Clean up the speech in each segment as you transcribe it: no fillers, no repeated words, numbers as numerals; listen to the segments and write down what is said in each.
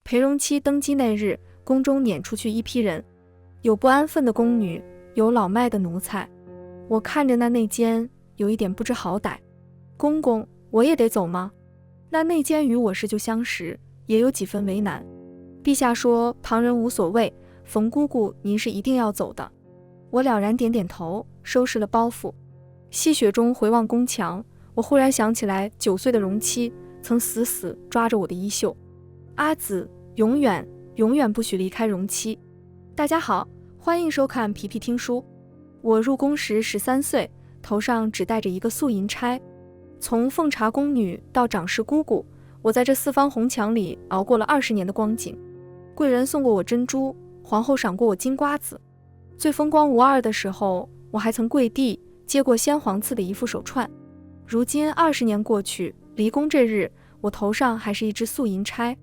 裴荣期登基那日，宫中撵出去一批人，有不安分的宫女，有老迈的奴才。我看着那内监，有一点不知好歹。公公，我也得走吗？那内监与我是旧相识，也有几分为难。陛下说旁人无所谓，冯姑姑您是一定要走的。我了然点点头，收拾了包袱。戏谑中回望宫墙，我忽然想起来9岁的荣妻曾死死抓着我的衣袖。阿紫，永远永远不许离开荣妻。大家好，欢迎收看皮皮听书。我入宫时13岁，头上只戴着一个素银钗。从奉茶宫女到长侍姑姑，我在这4方红墙里熬过了20年的光景。贵人送过我珍珠，皇后赏过我金瓜子。最风光无二的时候，我还曾跪地接过先皇赐的一副手串。如今20年过去，离宫这日，我头上还是一只素银钗，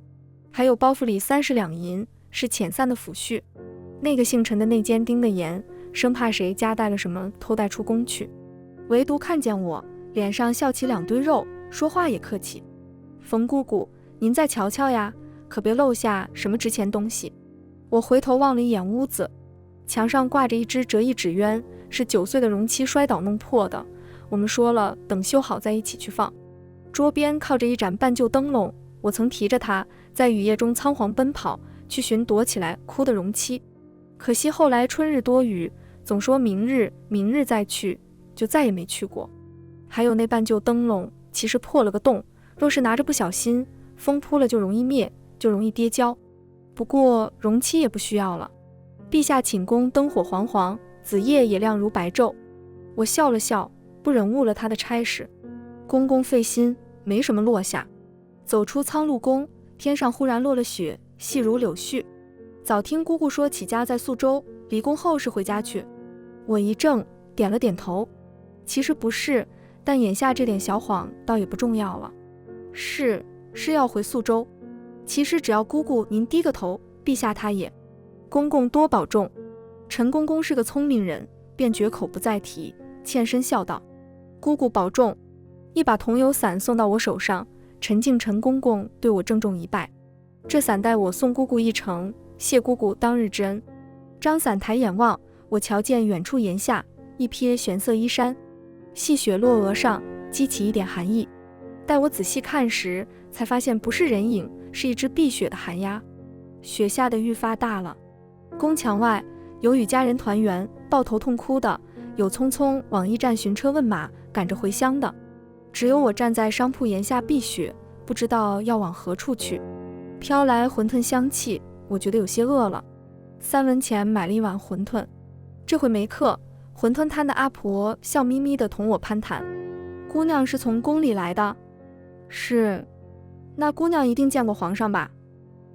还有包袱里30两银，是遣散的抚恤。那个姓陈的内监盯得严，生怕谁夹带了什么偷带出宫去。唯独看见我，脸上笑起2堆肉，说话也客气。冯姑姑，您再瞧瞧呀，可别漏下什么值钱东西。我回头望了一眼屋子，墙上挂着一只折翼纸鸢，是9岁的荣妻摔倒弄破的。我们说了，等修好再一起去放。桌边靠着一盏半旧灯笼，我曾提着它，在雨夜中仓皇奔跑，去寻躲起来哭的荣妻。可惜后来春日多雨，总说明日再去，就再也没去过。还有那半旧灯笼，其实破了个洞，若是拿着不小心，风扑了就容易灭，就容易跌跤。不过荣妻也不需要了。陛下寝宫灯火煌煌，子夜也亮如白昼。我笑了笑，不忍误了他的差事。公公费心，没什么落下。走出苍鹿宫，天上忽然落了雪，细如柳絮。早听姑姑说起家在宿州，离宫后是回家去。我一怔，点了点头。其实不是，但眼下这点小谎倒也不重要了。是要回宿州。其实只要姑姑您低个头，陛下他也。公公多保重。陈公公是个聪明人，便绝口不再提，欠身笑道：姑姑保重。一把桐油伞送到我手上，陈敬陈公公对我郑重一拜。这伞带我送姑姑一程，谢姑姑当日之恩。张伞抬眼望，我瞧见远处檐下一瞥玄色衣衫，细雪落额上，激起一点寒意。待我仔细看时，才发现不是人影，是一只避雪的寒鸦。雪下得愈发大了。宫墙外有与家人团圆抱头痛哭的，有匆匆往驿站寻车问马赶着回乡的，只有我站在商铺檐下避雪，不知道要往何处去。飘来馄饨香气，我觉得有些饿了。3文钱买了一碗馄饨。这回没客，馄饨摊的阿婆笑眯眯地同我攀谈：姑娘是从宫里来的？是。那姑娘一定见过皇上吧？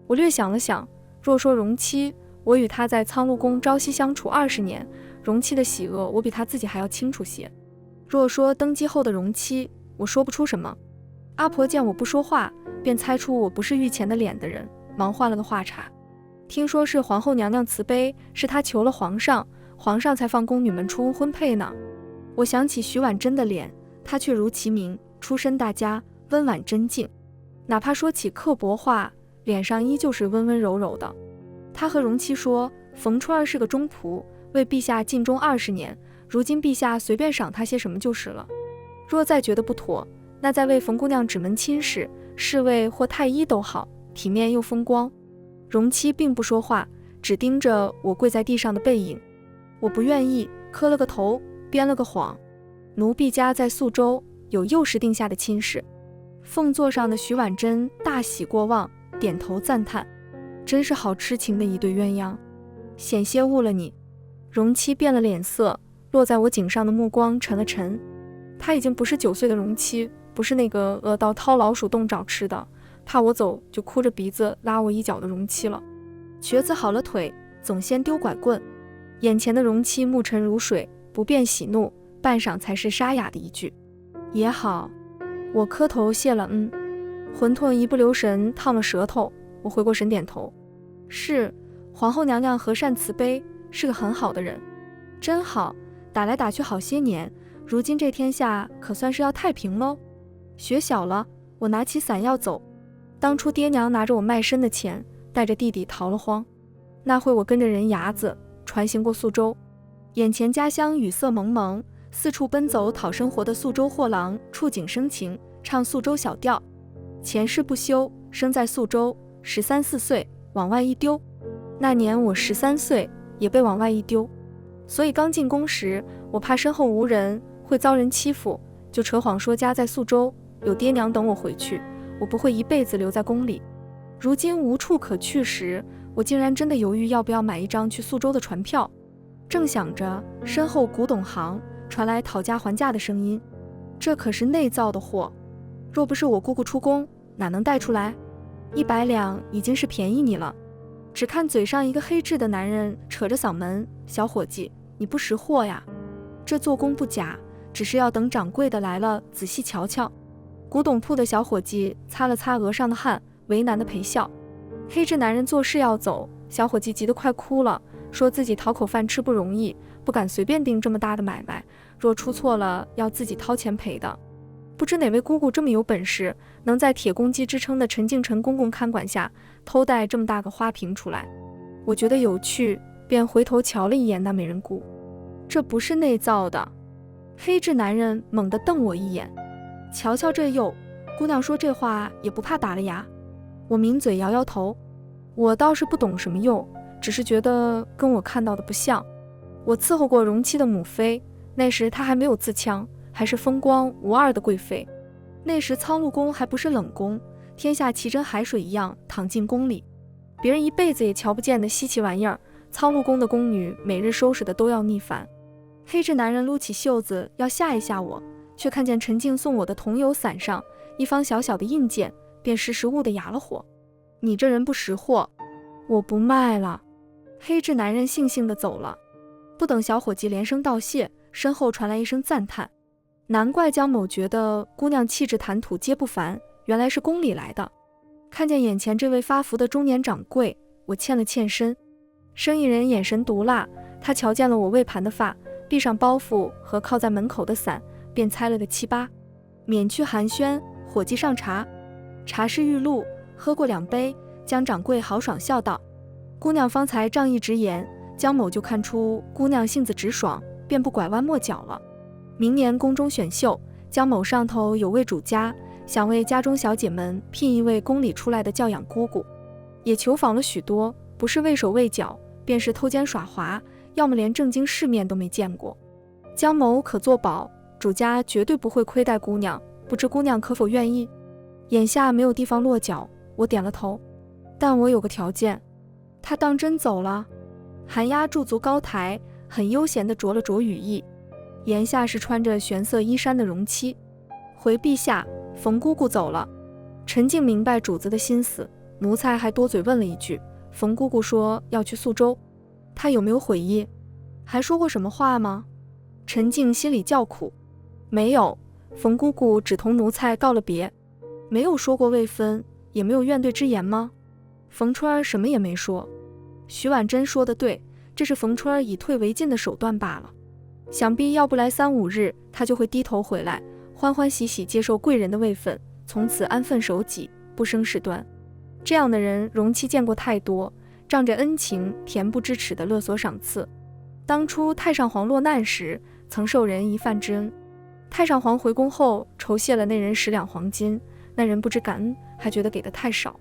我略想了想，若说荣妻，我与她在苍鹿宫朝夕相处20年，荣妻的喜恶我比她自己还要清楚些。若说登基后的荣妻，我说不出什么。阿婆见我不说话，便猜出我不是御前的脸的人，忙换了个话茬：听说是皇后娘娘慈悲，是她求了皇上，皇上才放宫女们出婚配呢。我想起徐婉珍的脸，她却如其名，出身大家，温婉真静，哪怕说起刻薄话，脸上依旧是温温柔柔的。她和荣妻说，冯初儿是个忠仆，为陛下尽忠20年，如今陛下随便赏她些什么就是了。若再觉得不妥，那再为冯姑娘指门亲事，侍卫或太医都好，体面又风光。荣妻并不说话，只盯着我跪在地上的背影。我不愿意，磕了个头，编了个谎。奴婢家在宿州，有幼时定下的亲事。凤座上的徐婉珍大喜过望，点头赞叹：真是好痴情的一对鸳鸯。险些误了你。荣妻变了脸色，落在我颈上的目光沉了沉。她已经不是9岁的荣妻，不是那个饿到掏老鼠洞找吃的，怕我走就哭着鼻子拉我一脚的荣妻了。瘸子好了腿，总先丢拐棍。眼前的荣妻目沉如水，不便喜怒，半晌才是沙哑的一句：也好。我磕头谢了。馄饨一不留神烫了舌头，我回过神点头：是，皇后娘娘和善慈悲，是个很好的人。真好，打来打去好些年，如今这天下可算是要太平喽。雪小了，我拿起伞要走。当初爹娘拿着我卖身的钱，带着弟弟逃了荒。那会我跟着人牙子船行过宿州，眼前家乡雨色蒙蒙，四处奔走讨生活的宿州货郎触景生情，唱宿州小调。前世不修，生在宿州，13、14岁往外一丢。那年我13岁，也被往外一丢，所以刚进宫时，我怕身后无人，会遭人欺负，就扯谎说家在宿州，有爹娘等我回去，我不会一辈子留在宫里。如今无处可去时，我竟然真的犹豫要不要买一张去宿州的船票。正想着，身后古董行传来讨价还价的声音，这可是内造的货，若不是我姑姑出宫，哪能带出来？100两已经是便宜你了。只看嘴上一个黑质的男人扯着嗓门：小伙计，你不识货呀？这做工不假，只是要等掌柜的来了仔细瞧瞧。古董铺的小伙计擦了擦额上的汗，为难的陪笑。黑质男人做事要走，小伙计急得快哭了，说自己讨口饭吃不容易，不敢随便定这么大的买卖，若出错了要自己掏钱赔的。不知哪位姑姑这么有本事，能在铁公鸡之称的陈敬臣公公看管下偷带这么大个花瓶出来。我觉得有趣，便回头瞧了一眼那美人姑。这不是内造的。黑质男人猛地瞪我一眼，瞧瞧这釉，姑娘说这话也不怕打了牙。我抿嘴摇摇头，我倒是不懂什么釉，只是觉得跟我看到的不像。我伺候过荣妻的母妃，那时她还没有自戕，还是风光无二的贵妃。那时苍鹭宫还不是冷宫，天下奇珍海水一样躺进宫里，别人一辈子也瞧不见的稀奇玩意儿，苍鹭宫的宫女每日收拾的都要腻烦。黑质男人撸起袖子要吓一吓我，却看见陈静送我的桐油伞上一方小小的印鉴，便识时务的哑了火。你这人不识货，我不卖了。黑质男人悻悻地走了。不等小伙计连声道谢，身后传来一声赞叹。难怪江某觉得姑娘气质谈吐皆不凡，原来是宫里来的。看见眼前这位发福的中年掌柜，我欠了欠身。生意人眼神毒辣，他瞧见了我未盘的发，闭上包袱和靠在门口的伞，便猜了个七八。免去寒暄，伙计上茶。茶是玉露，喝过2杯，江掌柜豪爽笑道：姑娘方才仗义直言，江某就看出姑娘性子直爽，便不拐弯抹角了。明年宫中选秀，江某上头有位主家，想为家中小姐们聘一位宫里出来的教养姑姑，也求访了许多，不是畏手畏脚，便是偷奸耍滑，要么连正经世面都没见过。江某可作保，主家绝对不会亏待姑娘，不知姑娘可否愿意？眼下没有地方落脚，我点了头。但我有个条件。他当真走了。寒鸦驻足高台，很悠闲地着了着羽翼，檐下是穿着玄色衣衫的容妻。回陛下，冯姑姑走了。陈静明白主子的心思，奴才还多嘴问了一句，冯姑姑说要去宿州，她有没有悔意？还说过什么话吗？陈静心里叫苦。没有，冯姑姑只同奴才告了别，没有说过未分，也没有怨对之言吗？冯春儿什么也没说。徐婉珍说得对，这是冯春儿以退为进的手段罢了。想必要不来3、5日，他就会低头回来，欢欢喜喜接受贵人的位分，从此安分守己，不生事端。这样的人，容妻见过太多，仗着恩情，恬不知耻的勒索赏赐。当初太上皇落难时，曾受人一饭之恩，太上皇回宫后，酬谢了那人10两黄金，那人不知感恩，还觉得给的太少，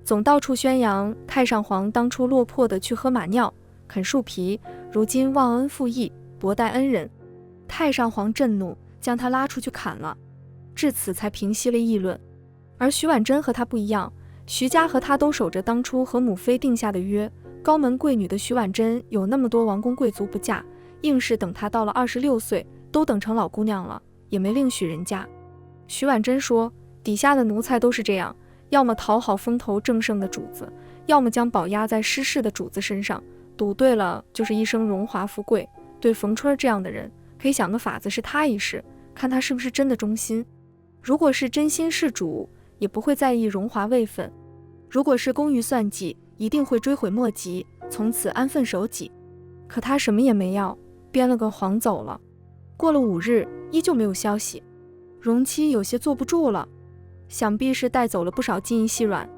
总到处宣扬太上皇当初落魄的去喝马尿、啃树皮，如今忘恩负义，薄待恩人。太上皇震怒，将他拉出去砍了，至此才平息了议论。而徐婉珍和他不一样，徐家和他都守着当初和母妃定下的约，高门贵女的徐婉珍有那么多王公贵族不嫁，硬是等她到了26岁，都等成老姑娘了，也没另许人家。徐婉珍说，底下的奴才都是这样，要么讨好风头正盛的主子，要么将宝压在失势的主子身上，赌对了就是一生荣华富贵。对冯春这样的人，可以想个法子试他一试，看他是不是真的忠心。如果是真心事主，也不会在意荣华位分；如果是工于算计，一定会追悔莫及，从此安分守己。可他什么也没要，编了个谎走了。过了5日，依旧没有消息。容妻有些坐不住了，想必是带走了不少金银细软。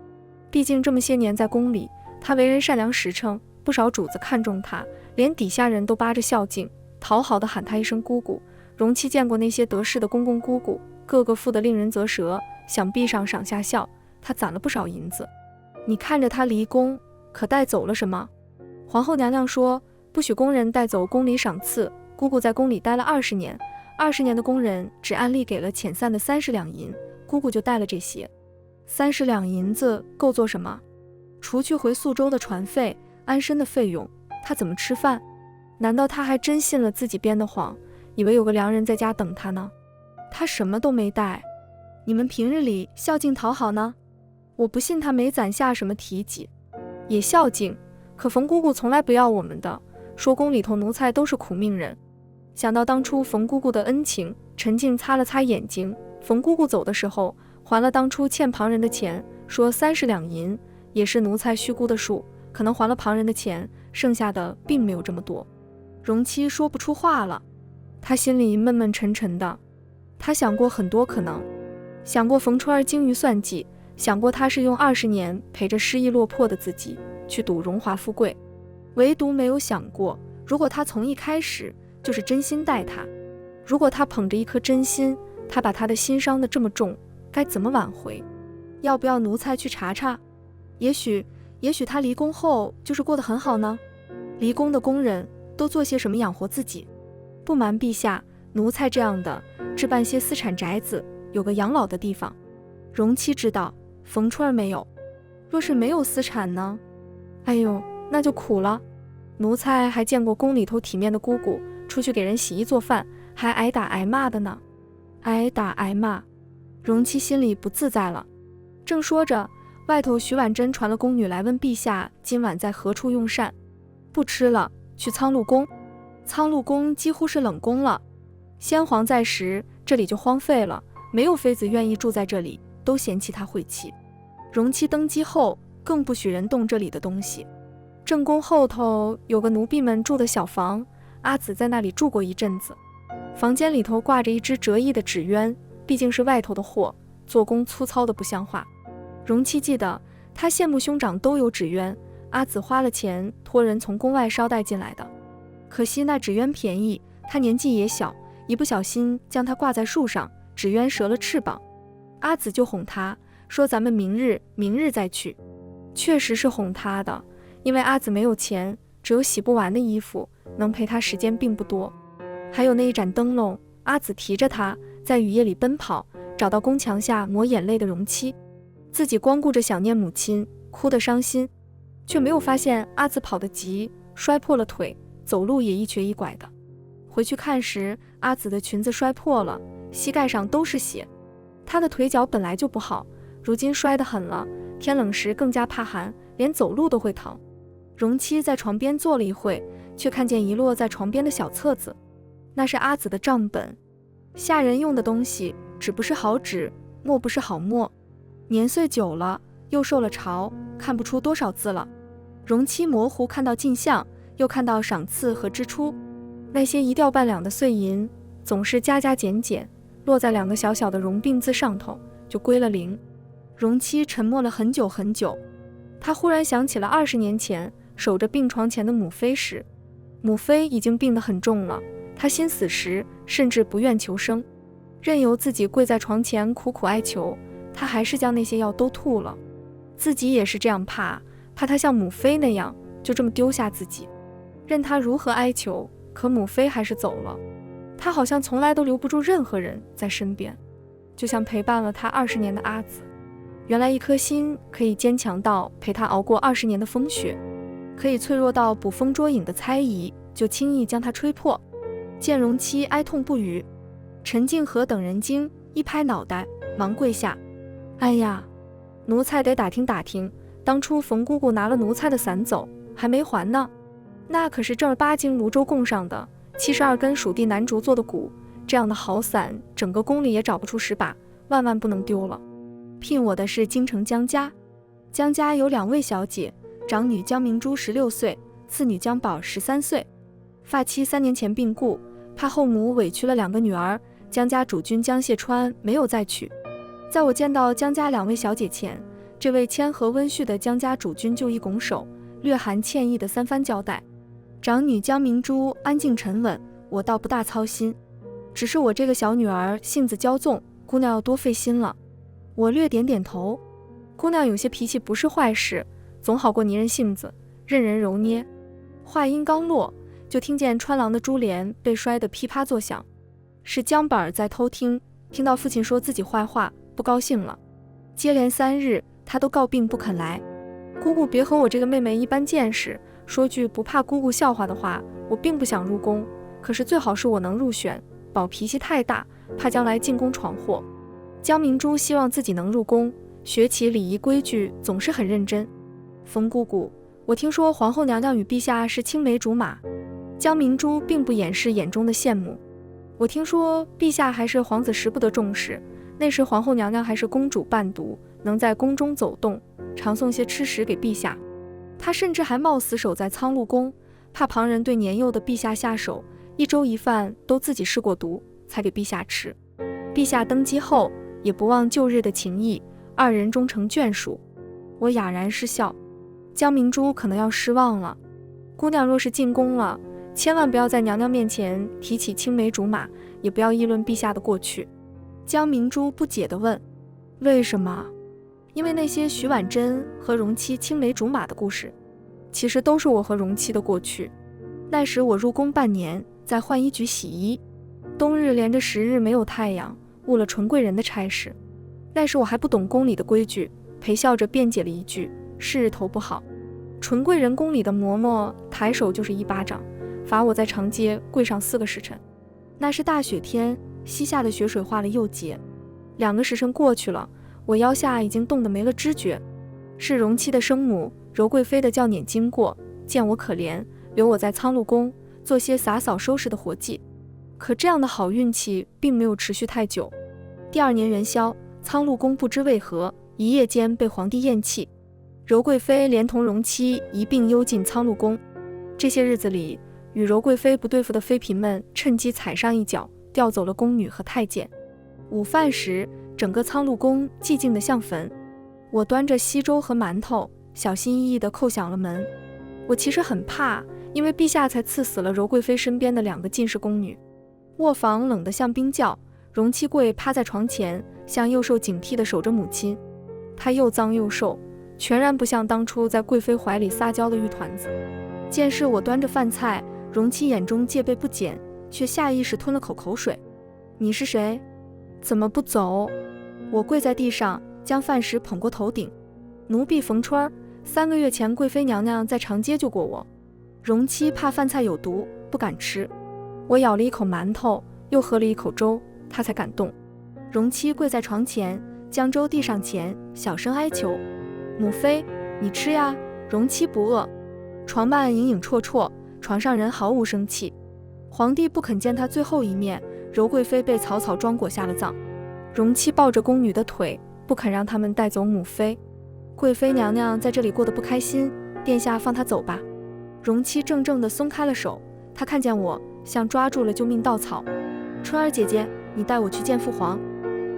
毕竟这么些年在宫里，他为人善良实诚，不少主子看重他，连底下人都巴着孝敬，讨好的喊他一声姑姑。容七见过那些得势的公公姑姑，个个富得令人啧舌，想闭上赏下笑，他攒了不少银子。你看着他离宫，可带走了什么？皇后娘娘说，不许工人带走宫里赏赐。姑姑在宫里待了20年，20年的工人只按例给了遣散的30两银，姑姑就带了这些。30两银子够做什么？除去回宿州的船费、安身的费用，他怎么吃饭？难道他还真信了自己编的谎，以为有个良人在家等他呢？他什么都没带。你们平日里孝敬讨好呢？我不信他没攒下什么提己。也孝敬，可冯姑姑从来不要我们的，说宫里头奴才都是苦命人。想到当初冯姑姑的恩情，陈静擦了擦眼睛。冯姑姑走的时候还了当初欠旁人的钱，说30两银也是奴才虚估的数，可能还了旁人的钱，剩下的并没有这么多。容七说不出话了，他心里闷闷沉沉的。他想过很多可能，想过冯春儿精于算计，想过他是用20年陪着失意落魄的自己去赌荣华富贵，唯独没有想过，如果他从一开始就是真心待他，如果他捧着一颗真心，他把他的心伤得这么重，该怎么挽回？要不要奴才去查查？也许他离宫后就是过得很好呢。离宫的工人都做些什么养活自己？不瞒陛下，奴才这样的置办些私产宅子，有个养老的地方。容七知道冯春儿没有，若是没有私产呢？哎呦，那就苦了。奴才还见过宫里头体面的姑姑出去给人洗衣做饭，还挨打挨骂的呢。挨打挨骂，容七心里不自在了。正说着，外头徐婉珍传了宫女来问陛下今晚在何处用膳。不吃了，去苍禄宫。苍禄宫几乎是冷宫了，先皇在时这里就荒废了，没有妃子愿意住在这里，都嫌弃他晦气。容七登基后更不许人动这里的东西。正宫后头有个奴婢们住的小房，阿紫在那里住过一阵子。房间里头挂着一只折翼的纸鸢，毕竟是外头的货，做工粗糙的不像话。容七记得他羡慕兄长都有纸鸢，阿紫花了钱托人从宫外捎带进来的。可惜那纸鸢便宜，他年纪也小，一不小心将它挂在树上，纸鸢折了翅膀。阿紫就哄他说，咱们明日再去。确实是哄他的，因为阿紫没有钱，只有洗不完的衣服，能陪他时间并不多。还有那一盏灯笼，阿紫提着它在雨夜里奔跑，找到宫墙下抹眼泪的容七，自己光顾着想念母亲，哭得伤心，却没有发现阿紫跑得急，摔破了腿，走路也一瘸一拐的。回去看时，阿紫的裙子摔破了，膝盖上都是血。她的腿脚本来就不好，如今摔得狠了，天冷时更加怕寒，连走路都会疼。容七在床边坐了一会，却看见遗落在床边的小册子，那是阿紫的账本。下人用的东西，纸不是好纸，墨不是好墨，年岁久了，又受了潮，看不出多少字了。容七模糊看到进项，又看到赏赐和支出，那些一吊半两的碎银，总是加加减减，落在2个小小的容病字上头，就归了零。容七沉默了很久很久，他忽然想起了20年前守着病床前的母妃时，母妃已经病得很重了，他心死时甚至不愿求生，任由自己跪在床前苦苦哀求，他还是将那些药都吐了。自己也是这样怕他像母妃那样就这么丢下自己，任他如何哀求，可母妃还是走了。他好像从来都留不住任何人在身边，就像陪伴了他20年的阿紫。原来一颗心可以坚强到陪他熬过20年的风雪，可以脆弱到捕风捉影的猜疑就轻易将他吹破。见容七哀痛不语，陈静和等人惊，一拍脑袋忙跪下。哎呀，奴才得打听打听，当初冯姑姑拿了奴才的伞走，还没还呢。那可是正儿八经泸州供上的72根蜀地南竹做的鼓，这样的好伞，整个宫里也找不出10把，万万不能丢了。聘我的是京城江家，江家有2位小姐，长女江明珠16岁，次女江宝13岁。发妻3年前病故，怕后母委屈了2个女儿，江家主君江谢川没有再娶。在我见到江家2位小姐前，这位谦和温煦的江家主君就一拱手，略含歉意的三番交代。长女江明珠安静沉稳，我倒不大操心，只是我这个小女儿性子骄纵，姑娘要多费心了。我略点点头，姑娘有些脾气不是坏事，总好过泥人性子，任人揉捏。话音刚落，就听见穿廊的珠帘被摔得噼啪作响，是江板儿在偷听，听到父亲说自己坏话，不高兴了。接连3日，他都告病不肯来。姑姑别和我这个妹妹一般见识，说句不怕姑姑笑话的话，我并不想入宫，可是最好是我能入选，宝脾气太大，怕将来进宫闯祸。江明珠希望自己能入宫，学起礼仪规矩总是很认真。冯姑姑，我听说皇后娘娘与陛下是青梅竹马。江明珠并不掩饰眼中的羡慕。我听说陛下还是皇子时不得重视，那时皇后娘娘还是公主伴读，能在宫中走动，常送些吃食给陛下。她甚至还冒死守在苍禄宫，怕旁人对年幼的陛下下手，一粥一饭都自己试过毒，才给陛下吃。陛下登基后，也不忘旧日的情谊，二人终成眷属。我哑然失笑。江明珠可能要失望了。姑娘若是进宫了，千万不要在娘娘面前提起青梅竹马，也不要议论陛下的过去。江明珠不解地问，为什么？因为那些徐婉珍和荣妻青梅竹马的故事，其实都是我和荣妻的过去。那时我入宫半年，在浣衣局洗衣，冬日连着10日没有太阳，误了纯贵人的差事。那时我还不懂宫里的规矩，陪笑着辩解了一句，是日头不好。纯贵人宫里的嬷嬷抬手就是一巴掌，罚我在长街跪上4个时辰。那是大雪天，溪下的雪水化了又结。2个时辰过去了，我腰下已经冻得没了知觉。是荣妻的生母柔贵妃的轿辇经过，见我可怜，留我在苍禄宫做些洒扫收拾的活计。可这样的好运气并没有持续太久。第2年元宵，苍禄宫不知为何一夜间被皇帝厌弃，柔贵妃连同荣妻一并幽禁苍禄宫。这些日子里，与柔贵妃不对付的妃嫔们趁机踩上一脚，调走了宫女和太监。午饭时，整个苍禄宫寂静得像坟。我端着稀粥和馒头，小心翼翼地叩响了门。我其实很怕，因为陛下才赐死了柔贵妃身边的2个进士宫女。卧房冷得像冰窖，荣妻贵趴在床前，像幼兽警惕地守着母亲。她又脏又瘦，全然不像当初在贵妃怀里撒娇的玉团子。见是我端着饭菜，荣妻眼中戒备不减，却下意识吞了口水。你是谁？怎么不走？我跪在地上，将饭食捧过头顶。奴婢冯春，3个月前贵妃娘娘在长街救过我。荣妻怕饭菜有毒，不敢吃。我咬了一口馒头，又喝了一口粥，她才敢动。荣妻跪在床前，将粥递上前，小声哀求：母妃，你吃呀。荣妻不饿。床幔影影绰绰，床上人毫无生气。皇帝不肯见她最后一面，柔贵妃被草草装裹下了葬。荣妻抱着宫女的腿，不肯让他们带走母妃。贵妃娘娘在这里过得不开心，殿下放她走吧。荣妻怔怔地松开了手，她看见我，像抓住了救命稻草。春儿姐姐，你带我去见父皇。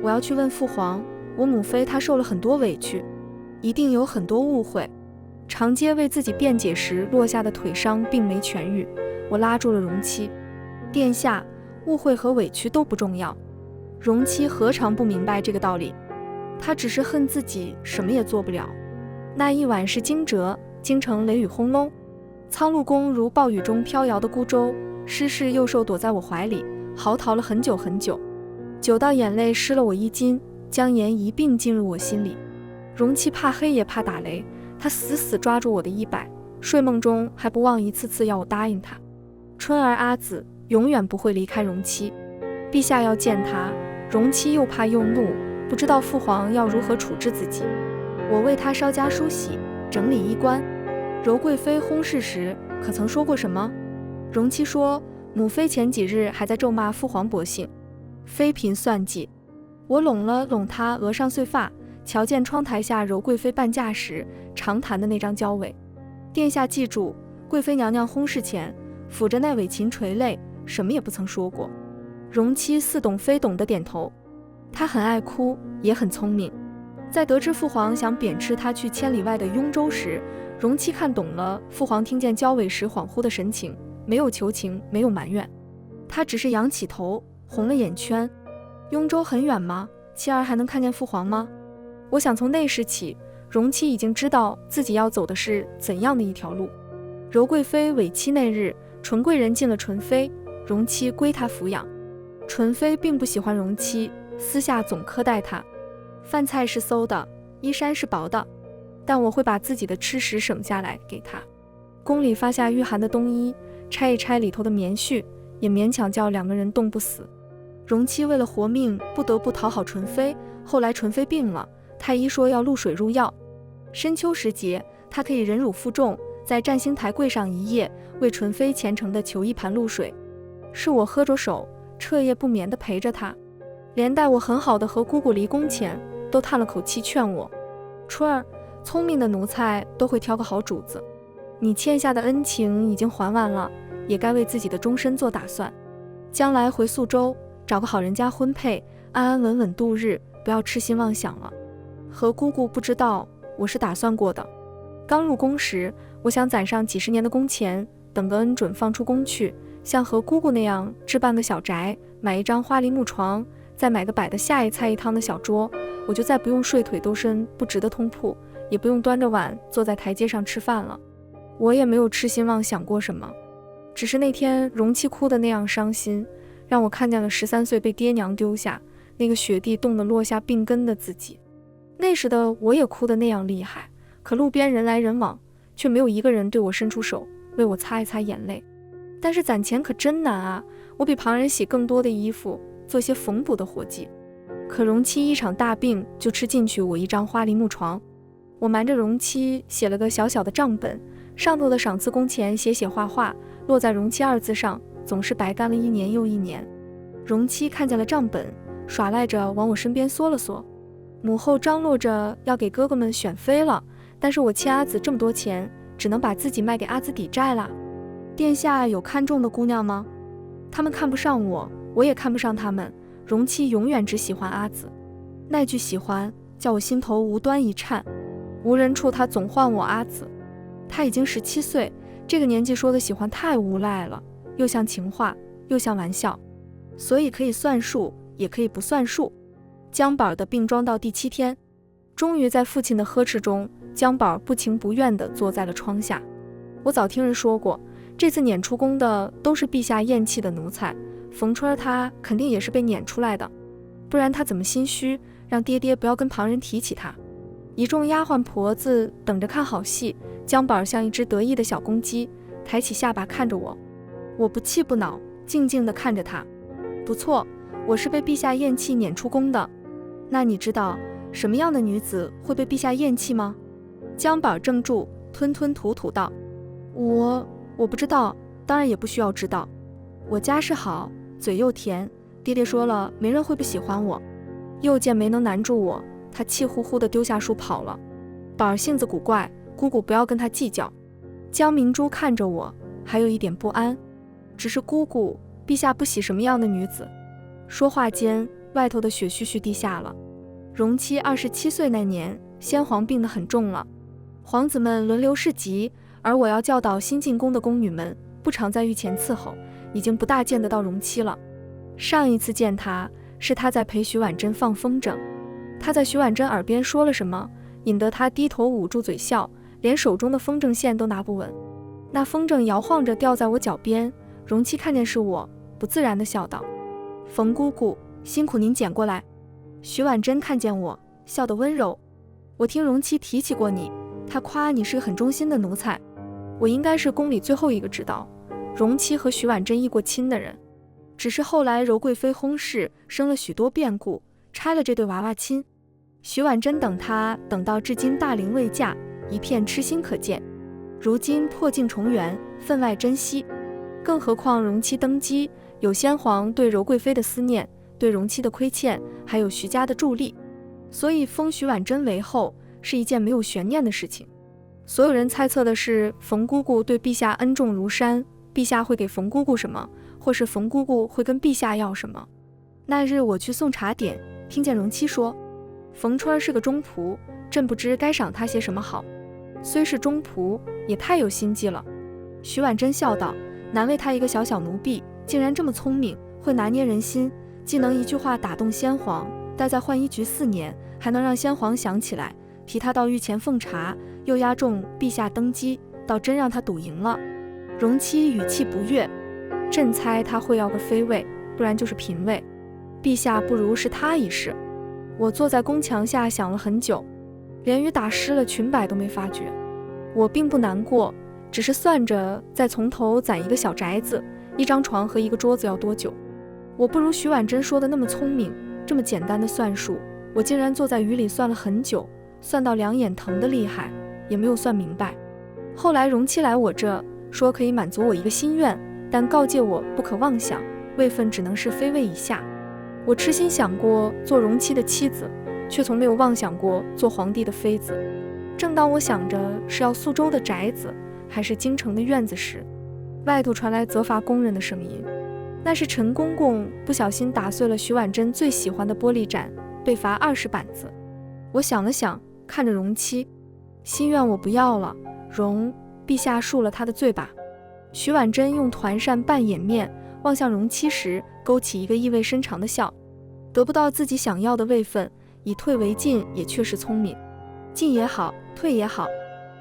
我要去问父皇，我母妃她受了很多委屈，一定有很多误会。长街为自己辩解时落下的腿伤并没痊愈，我拉住了荣妻。殿下，误会和委屈都不重要。荣妻何尝不明白这个道理？她只是恨自己什么也做不了。那一晚是惊蛰，京城雷雨轰隆，苍禄宫如暴雨中飘摇的孤舟，失事幼兽躲在我怀里，嚎啕了很久很久，久到眼泪湿了我衣襟，将盐一并进入我心里。荣妻怕黑也怕打雷，她死死抓住我的衣摆，睡梦中还不忘一次次要我答应她。春儿阿紫永远不会离开荣妻，陛下要见她，荣妻又怕又怒，不知道父皇要如何处置自己。我为她稍加梳洗，整理衣冠。柔贵妃薨逝时可曾说过什么？荣妻说，母妃前几日还在咒骂父皇薄幸，妃嫔算计。我拢了拢她额上碎发，瞧见窗台下柔贵妃伴驾时常弹的那张交尾。殿下记住，贵妃娘娘薨逝前抚着那尾琴垂泪，什么也不曾说过。荣妻似懂非懂的点头。她很爱哭，也很聪明。在得知父皇想贬斥他去千里外的雍州时，容妻看懂了父皇听见交尾时恍惚的神情，没有求情，没有埋怨，他只是仰起头，红了眼圈。雍州很远吗？妻儿还能看见父皇吗？我想从那时起，容妻已经知道自己要走的是怎样的一条路。柔贵妃委妻那日，纯贵人进了纯妃，容妻归她抚养。纯妃并不喜欢容妻，私下总苛待她。饭菜是馊的，衣衫是薄的，但我会把自己的吃食省下来给她。宫里发下御寒的冬衣，拆一拆里头的棉絮，也勉强叫两个人冻不死。容妻为了活命，不得不讨好纯妃。后来纯妃病了，太医说要露水入药。深秋时节，她可以忍辱负重，在占星台跪上一夜，为纯妃虔诚地求一盘露水。是我喝着手，彻夜不眠地陪着她，连带我很好的和姑姑离宫前，都叹了口气劝我：春儿，聪明的奴才都会挑个好主子，你欠下的恩情已经还完了，也该为自己的终身做打算。将来回宿州，找个好人家婚配，安安稳稳度日，不要痴心妄想了。和姑姑不知道，我是打算过的。刚入宫时，我想攒上几十年的工钱，等个恩准放出宫去，像和姑姑那样置办个小宅，买一张花梨木床，再买个摆得下一菜一汤的小桌，我就再不用睡腿兜身不直的通铺，也不用端着碗坐在台阶上吃饭了。我也没有痴心妄想过什么，只是那天容妻哭得那样伤心，让我看见了13岁被爹娘丢下，那个雪地冻得落下病根的自己。那时的我也哭得那样厉害，可路边人来人往，却没有一个人对我伸出手为我擦一擦眼泪。但是攒钱可真难啊，我比旁人洗更多的衣服，做些缝补的活计。可容妻一场大病就吃进去我一张花梨木床，我瞒着容妻写了个小小的账本，上头的赏赐工钱写画画，落在容妻2字上，总是白干了1年又1年。容妻看见了账本，耍赖着往我身边缩了缩。母后张罗着要给哥哥们选妃了，但是我欠阿紫这么多钱，只能把自己卖给阿紫抵债了。殿下有看中的姑娘吗？他们看不上我，我也看不上他们。容妻永远只喜欢阿紫，那句喜欢叫我心头无端一颤。无人处他总唤我阿紫。他已经17岁，这个年纪说的喜欢太无赖了，又像情话，又像玩笑，所以可以算数，也可以不算数。江宝的病装到第7天，终于在父亲的呵斥中，江宝不情不愿地坐在了窗下。我早听人说过，这次撵出宫的都是陛下厌弃的奴才，冯春儿他肯定也是被撵出来的，不然他怎么心虚让爹爹不要跟旁人提起他。一众丫鬟婆子等着看好戏，江宝像一只得意的小公鸡，抬起下巴看着我。我不气不恼，静静地看着他。不错，我是被陛下厌弃撵出宫的。那你知道什么样的女子会被陛下厌弃吗？江宝怔住，吞吞吐吐道：我不知道，当然也不需要知道。我家世好，嘴又甜，爹爹说了，没人会不喜欢我。又见没能难住我，他气呼呼地丢下书跑了。宝儿性子古怪，姑姑不要跟他计较。江明珠看着我，还有一点不安。只是姑姑，陛下不喜什么样的女子？说话间，外头的雪絮絮地下了。容妻27岁那年，先皇病得很重了，皇子们轮流侍疾，而我要教导新进宫的宫女们，不常在御前伺候，已经不大见得到容妻了。上一次见她，是她在陪徐婉珍放风筝，她在徐婉珍耳边说了什么，引得她低头捂住嘴笑，连手中的风筝线都拿不稳。那风筝摇晃着掉在我脚边，容妻看见是我，不自然地笑道：冯姑姑，辛苦您捡过来。徐婉珍看见我，笑得温柔：我听容妻提起过你，她夸你是个很忠心的奴才。我应该是宫里最后一个知道容妻和徐婉珍议过亲的人，只是后来柔贵妃薨逝，生了许多变故，拆了这对娃娃亲。徐婉珍等她等到至今大龄未嫁，一片痴心可见。如今破镜重圆，分外珍惜。更何况容妻登基，有先皇对柔贵妃的思念，对容妻的亏欠，还有徐家的助力，所以封徐婉珍为后是一件没有悬念的事情。所有人猜测的是冯姑姑对陛下恩重如山，陛下会给冯姑姑什么，或是冯姑姑会跟陛下要什么。那日我去送茶点，听见容妻说：冯川是个中仆，朕不知该赏他些什么好。虽是中仆，也太有心计了。徐婉珍笑道，难为他一个小小奴婢，竟然这么聪明，会拿捏人心，既能一句话打动先皇，待在浣衣局4年，还能让先皇想起来，提他到御前奉茶，又押中陛下登基，倒真让他赌赢了。容妻语气不悦，朕猜他会要个妃位，不然就是嫔位，陛下不如是他一试。我坐在宫墙下想了很久，连雨打湿了裙摆都没发觉。我并不难过，只是算着再从头攒一个小宅子，一张床和一个桌子要多久。我不如徐婉珍说的那么聪明，这么简单的算术，我竟然坐在雨里算了很久，算到两眼疼得厉害，也没有算明白。后来容妻来我这，说可以满足我一个心愿，但告诫我不可妄想，位分只能是妃位以下。我痴心想过做容妻的妻子，却从没有妄想过做皇帝的妃子。正当我想着是要苏州的宅子，还是京城的院子时，外头传来责罚工人的声音。那是陈公公不小心打碎了徐婉珍最喜欢的玻璃盏，被罚20板子。我想了想，看着容妻，心愿我不要了，容陛下恕了他的罪吧。徐婉珍用团扇半掩面望向容妻时，勾起一个意味深长的笑。得不到自己想要的位分，以退为进也确实聪明。进也好，退也好。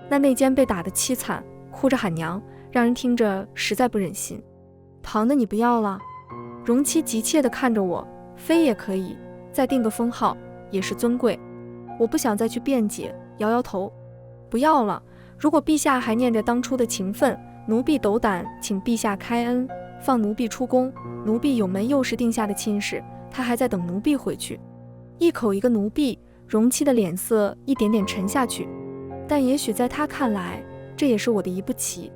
那内奸被打得凄惨，哭着喊娘，让人听着实在不忍心。旁的你不要了？容妻急切地看着我，妃也可以，再定个封号，也是尊贵。我不想再去辩解，摇摇头，不要了。如果陛下还念着当初的情分，奴婢斗胆请陛下开恩，放奴婢出宫。奴婢有门幼时定下的亲事，他还在等奴婢回去。一口一个奴婢，容妻的脸色一点点沉下去。但也许在他看来，这也是我的一步棋，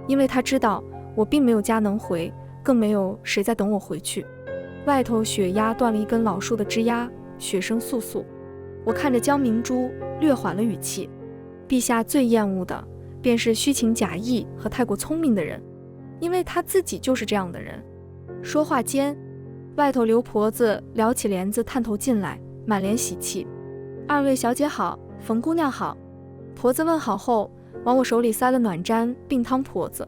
因为他知道我并没有家能回，更没有谁在等我回去。外头雪压断了一根老树的枝桠，雪声簌簌。我看着江明珠，略缓了语气，陛下最厌恶的便是虚情假意和太过聪明的人，因为他自己就是这样的人。说话间，外头刘婆子撩起帘子探头进来，满脸喜气。二位小姐好，冯姑娘好。婆子问好后，往我手里塞了暖毡并汤婆子。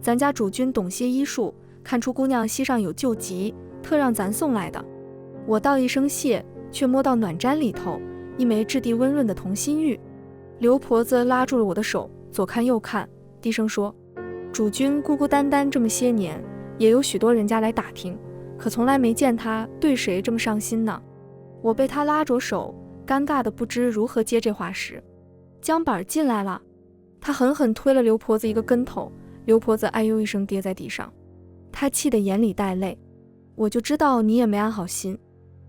咱家主君懂些医术，看出姑娘膝上有旧疾，特让咱送来的。我道一声谢，却摸到暖毡里头一枚质地温润的同心玉。刘婆子拉住了我的手，左看右看，低声说，主君孤孤单单这么些年，也有许多人家来打听，可从来没见他对谁这么上心呢。我被他拉着手，尴尬的不知如何接这话时，姜板进来了。他狠狠推了刘婆子一个跟头，刘婆子哎呦一声跌在地上。他气得眼里带泪。我就知道你也没安好心，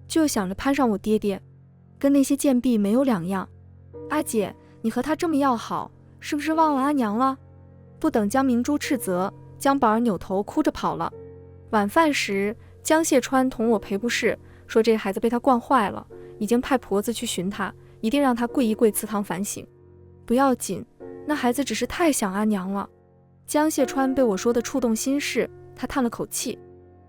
就想着攀上我爹爹，跟那些贱婢没有两样。阿姐，你和他这么要好，是不是忘了阿娘了？不等江明珠斥责，姜宝儿扭头哭着跑了。晚饭时，江谢川同我赔不是，说这孩子被他惯坏了，已经派婆子去寻他，一定让他跪一跪祠堂反省。不要紧，那孩子只是太想阿娘了。江谢川被我说的触动心事，他叹了口气。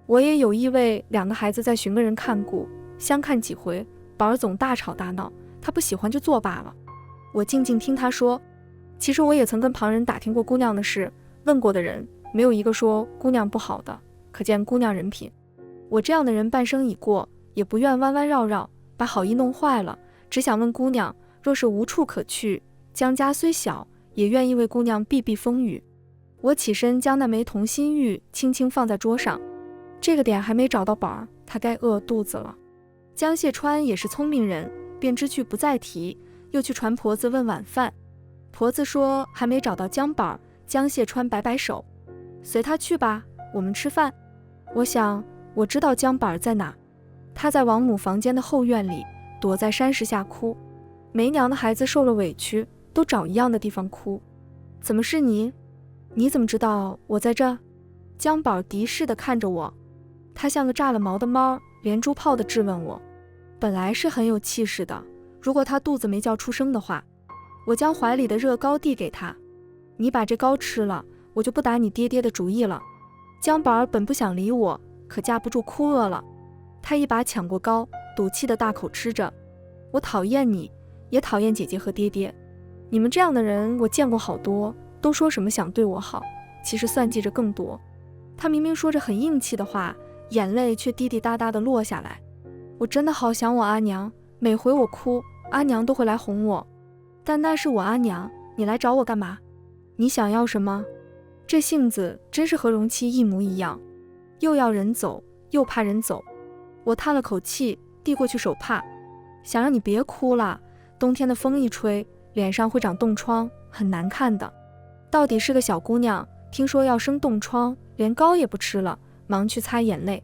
我也有意为2个孩子再寻个人看顾，相看几回，宝儿总大吵大闹，他不喜欢就作罢了。我静静听他说，其实我也曾跟旁人打听过姑娘的事，问过的人没有一个说姑娘不好的，可见姑娘人品。我这样的人半生已过，也不愿弯弯绕绕，把好意弄坏了，只想问姑娘，若是无处可去，江家虽小，也愿意为姑娘避避风雨。我起身将那枚同心玉轻轻放在桌上，这个点还没找到宝儿，他该饿肚子了。江谢川也是聪明人，便知趣不再提，又去传婆子问晚饭。婆子说还没找到姜宝儿，江谢川摆摆手，随他去吧，我们吃饭。我想我知道姜宝儿在哪，他在王母房间的后院里，躲在山石下哭。没娘的孩子受了委屈，都找一样的地方哭。怎么是你？你怎么知道我在这？姜宝敌视地看着我，他像个炸了毛的猫，连珠炮地质问我。本来是很有气势的，如果他肚子没叫出声的话。我将怀里的热糕递给他，你把这糕吃了，我就不打你爹爹的主意了。姜宝本不想理我，可架不住哭饿了，他一把抢过糕，赌气的大口吃着。我讨厌你，也讨厌姐姐和爹爹。你们这样的人我见过好多，都说什么想对我好，其实算计着更多。他明明说着很硬气的话，眼泪却滴滴答答地落下来。我真的好想我阿娘，每回我哭，阿娘都会来哄我。但那是我阿娘，你来找我干嘛？你想要什么？这性子真是和容七一模一样，又要人走，又怕人走。我叹了口气，递过去手帕，想让你别哭了，冬天的风一吹，脸上会长冻疮，很难看的。到底是个小姑娘，听说要生冻疮，连膏也不吃了，忙去擦眼泪。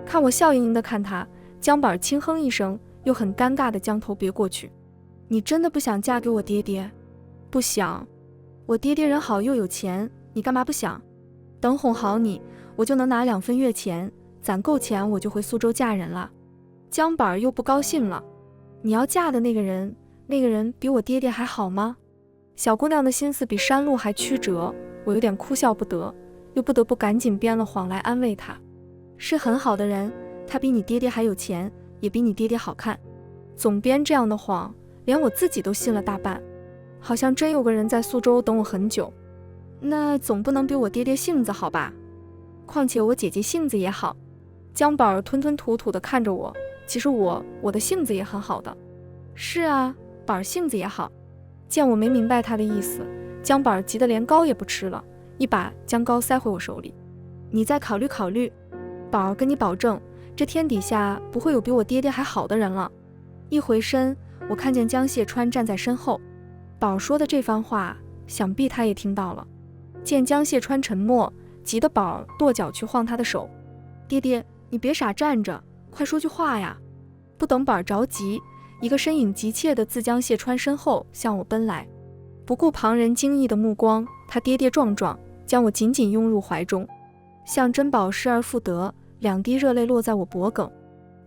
看我笑盈盈地看她，姜宝轻哼一声，又很尴尬地将头别过去。你真的不想嫁给我爹爹？不想。我爹爹人好又有钱，你干嘛不想？等哄好你，我就能拿2份月钱，攒够钱我就回苏州嫁人了。姜宝又不高兴了。你要嫁的那个人比我爹爹还好吗？小姑娘的心思比山路还曲折，我有点哭笑不得，又不得不赶紧编了谎来安慰她。是很好的人，他比你爹爹还有钱，也比你爹爹好看。总编这样的谎，连我自己都信了大半，好像真有个人在苏州等我很久。那总不能比我爹爹性子好吧？况且我姐姐性子也好。姜宝吞吞吐吐地看着我，其实我的性子也很好的。是啊，宝性子也好。见我没明白他的意思，姜宝急得连膏也不吃了，一把将膏塞回我手里。你再考虑考虑，宝跟你保证，这天底下不会有比我爹爹还好的人了。一回身，我看见江蟹川站在身后。宝说的这番话，想必他也听到了。见江蟹川沉默，急得宝跺脚去晃他的手。爹爹，你别傻站着，快说句话呀！不等宝着急，一个身影急切地自江蟹川身后向我奔来，不顾旁人惊异的目光，他跌跌撞撞将我紧紧拥入怀中，向珍宝失而复得，2滴热泪落在我脖颈。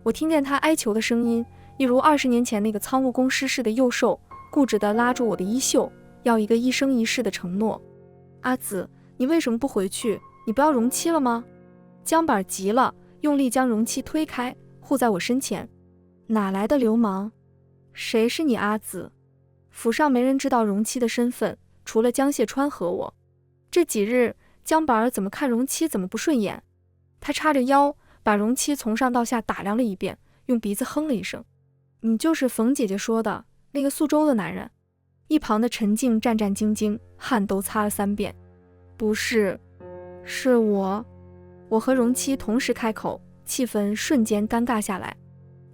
我听见他哀求的声音，一如20年前那个仓务工失势的幼兽，固执地拉住我的衣袖，要一个一生一世的承诺。阿紫，你为什么不回去？你不要容七了吗？姜宝急了，用力将容七推开，护在我身前。哪来的流氓？谁是你阿紫？府上没人知道容七的身份，除了江蟹川和我。这几日，姜宝怎么看容七怎么不顺眼。他叉着腰，把容七从上到下打量了一遍，用鼻子哼了一声。你就是冯姐姐说的那个苏州的男人。一旁的陈静战战兢兢，汗都擦了3遍。不是，是我。我和容七同时开口，气氛瞬间尴尬下来。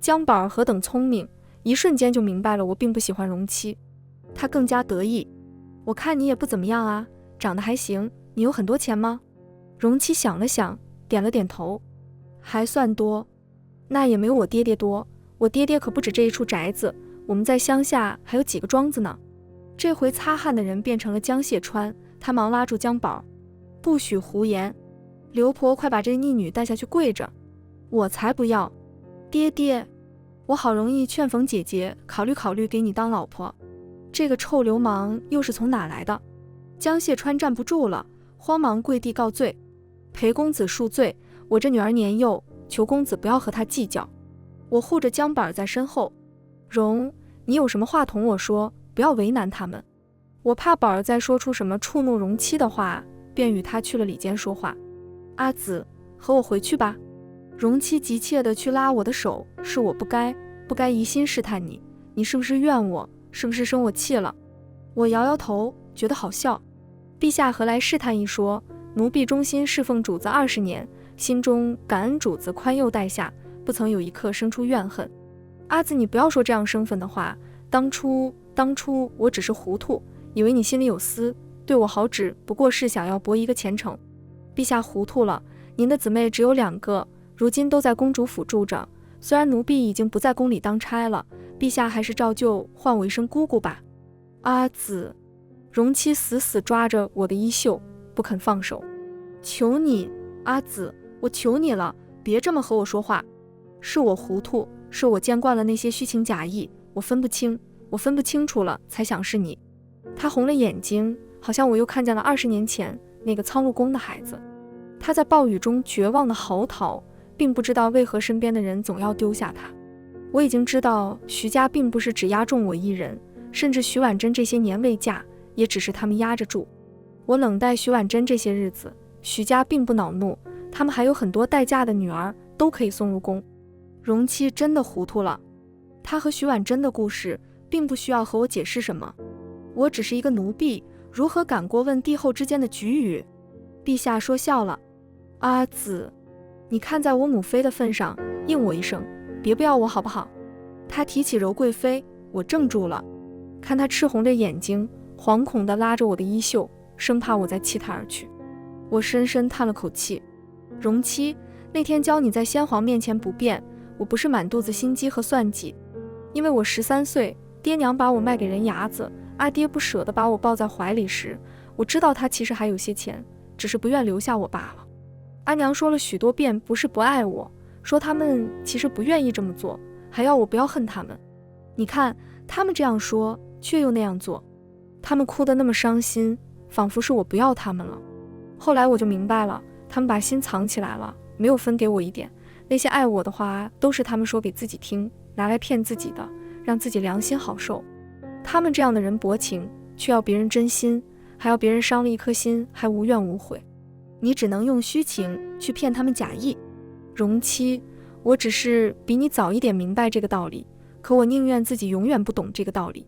姜宝何等聪明，一瞬间就明白了我并不喜欢容七。他更加得意。我看你也不怎么样啊，长得还行，你有很多钱吗？容七想了想，点了点头。还算多。那也没有我爹爹多，我爹爹可不止这一处宅子，我们在乡下还有几个庄子呢。这回擦汗的人变成了江蟹川，他忙拉住姜宝，不许胡言，刘婆快把这逆女带下去跪着。我才不要。爹爹，我好容易劝冯姐姐考虑考虑给你当老婆，这个臭流氓又是从哪来的？江蟹川站不住了，慌忙跪地告罪。裴公子恕罪，我这女儿年幼，求公子不要和她计较。我护着姜宝在身后。容，你有什么话同我说，不要为难他们。我怕宝儿再说出什么触怒容七的话，便与他去了里间说话。阿紫，和我回去吧。容七急切地去拉我的手，是我不该疑心试探你，你是不是怨我，是不是生我气了？我摇摇头，觉得好笑。陛下何来试探一说，奴婢忠心侍奉主子20年，心中感恩主子宽宥待下，不曾有一刻生出怨恨。阿紫，你不要说这样生分的话，当初我只是糊涂，以为你心里有私，对我好只不过是想要博一个前程。陛下糊涂了，您的姊妹只有2个，如今都在公主府住着，虽然奴婢已经不在宫里当差了，陛下还是照旧唤我一声姑姑吧。阿紫，容七死死抓着我的衣袖，不肯放手。求你，阿紫，我求你了，别这么和我说话。是我糊涂，是我见惯了那些虚情假意，我分不清楚了，才想是你。他红了眼睛，好像我又看见了20年前那个仓禄宫的孩子。他在暴雨中绝望的嚎啕，并不知道为何身边的人总要丢下他。我已经知道徐家并不是只压中我一人，甚至徐婉珍这些年未嫁，也只是他们压着住。我冷待徐婉珍这些日子，徐家并不恼怒，他们还有很多待嫁的女儿都可以送入宫。荣妻真的糊涂了，她和徐婉珍的故事并不需要和我解释什么，我只是一个奴婢，如何敢过问帝后之间的局语？陛下说笑了，阿紫，你看在我母妃的份上，应我一声，别不要我好不好？他提起柔贵妃，我怔住了，看他赤红着眼睛，惶恐地拉着我的衣袖，生怕我再弃他而去。我深深叹了口气，荣妻，那天教你在先皇面前不便，我不是满肚子心机和算计，因为我13岁，爹娘把我卖给人牙子，阿爹不舍得把我抱在怀里时，我知道他其实还有些钱，只是不愿留下我罢了。阿娘说了许多遍，不是不爱我，说他们其实不愿意这么做，还要我不要恨他们。你看，他们这样说，却又那样做，他们哭得那么伤心，仿佛是我不要他们了。后来我就明白了，他们把心藏起来了，没有分给我一点。那些爱我的话，都是他们说给自己听，拿来骗自己的，让自己良心好受。他们这样的人薄情，却要别人真心，还要别人伤了一颗心，还无怨无悔。你只能用虚情去骗他们假意。荣妻，我只是比你早一点明白这个道理，可我宁愿自己永远不懂这个道理。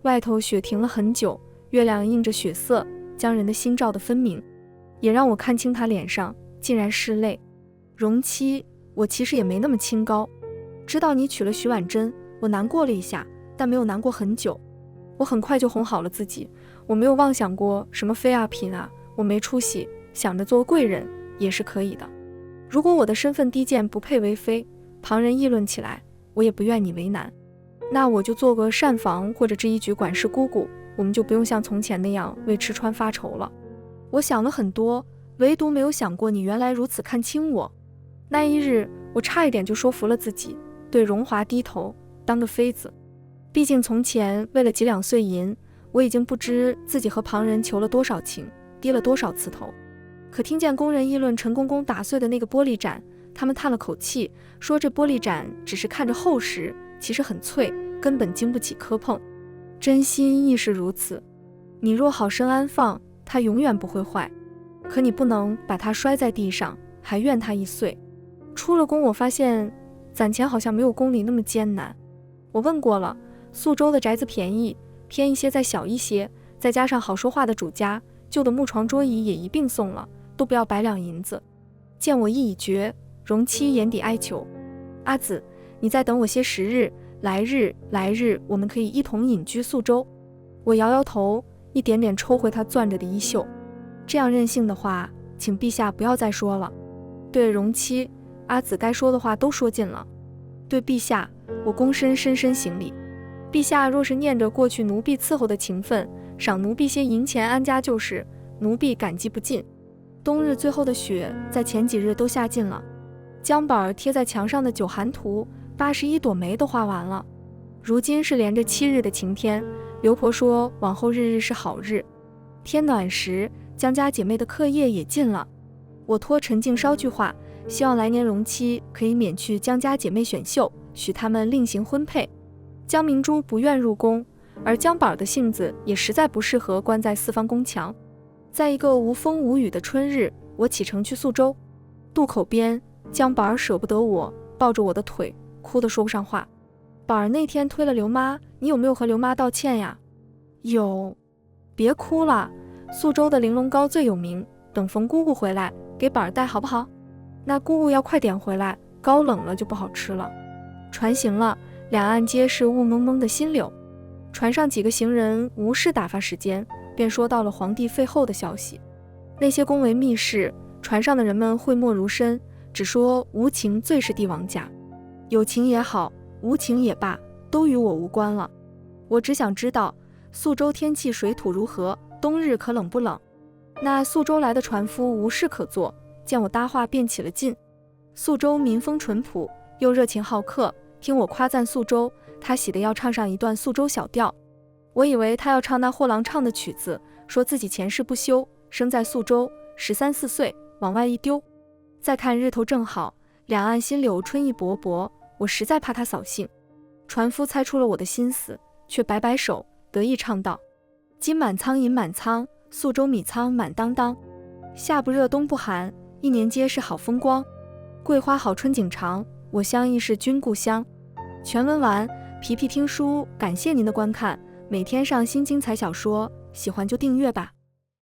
外头雪停了很久，月亮映着血色，将人的心照得分明，也让我看清他脸上竟然是泪。荣妻，我其实也没那么清高，知道你娶了徐婉珍，我难过了一下，但没有难过很久。我很快就哄好了自己，我没有妄想过什么妃啊嫔啊，我没出息，想着做贵人也是可以的。如果我的身份低贱不配为妃，旁人议论起来，我也不愿你为难，那我就做个膳房或者制衣局管事姑姑，我们就不用像从前那样为吃穿发愁了。我想了很多，唯独没有想过你原来如此看轻我。那一日，我差一点就说服了自己，对荣华低头，当个妃子。毕竟从前为了几两碎银，我已经不知自己和旁人求了多少情，低了多少次头。可听见工人议论陈公公打碎的那个玻璃盏，他们叹了口气，说这玻璃盏只是看着厚实，其实很脆，根本经不起磕碰。真心亦是如此，你若好生安放，它永远不会坏，可你不能把它摔在地上，还怨它易碎。出了宫，我发现攒钱好像没有宫里那么艰难。我问过了，宿州的宅子便宜，偏一些再小一些，再加上好说话的主家，旧的木床桌椅也一并送了，都不要100两银子。见我意已决，荣妻眼底哀求，阿紫，你再等我些时日，来日我们可以一同隐居宿州。我摇摇头，一点点抽回他攥着的衣袖，这样任性的话，请陛下不要再说了。对荣妻，阿紫该说的话都说尽了。对陛下，我躬身深深行礼。陛下若是念着过去奴婢伺候的情分，赏奴婢些银钱安家就是，奴婢感激不尽。冬日最后的雪在前几日都下尽了，姜板贴在墙上的九寒图81朵梅都画完了。如今是连着7日的晴天，刘婆说往后日日是好日。天暖时，姜家姐妹的课业也尽了。我托陈静捎句话，希望来年荣妻可以免去姜家姐妹选秀，许他们另行婚配。姜明珠不愿入宫，而姜宝的性子也实在不适合关在四方宫墙。在一个无风无雨的春日，我启程去宿州。渡口边，姜宝舍不得我，抱着我的腿，哭得说不上话。宝儿那天推了刘妈，你有没有和刘妈道歉呀？有。别哭了，宿州的玲珑糕最有名，等冯姑姑回来给宝儿带好不好？那姑姑要快点回来，糕冷了就不好吃了。船行了，两岸皆是雾蒙蒙的新柳。船上几个行人无事打发时间，便说到了皇帝废后的消息。那些宫闱秘事，船上的人们讳莫如深，只说无情最是帝王家，有情也好，无情也罢，都与我无关了。我只想知道宿州天气水土如何，冬日可冷不冷。那宿州来的船夫无事可做，见我搭话便起了劲。宿州民风淳朴，又热情好客，听我夸赞宿州，他喜得要唱上一段宿州小调。我以为他要唱那货郎唱的曲子，说自己前世不修，生在宿州，13、14岁，往外一丢。再看日头正好，两岸新柳春意勃勃，我实在怕他扫兴，船夫猜出了我的心思，却摆摆手，得意唱道：金满仓银满仓，宿州米仓满当当。夏不热冬不寒，一年皆是好风光。桂花好春景长，我乡亦是君故乡。全文完，皮皮听书感谢您的观看，每天上新精彩小说，喜欢就订阅吧。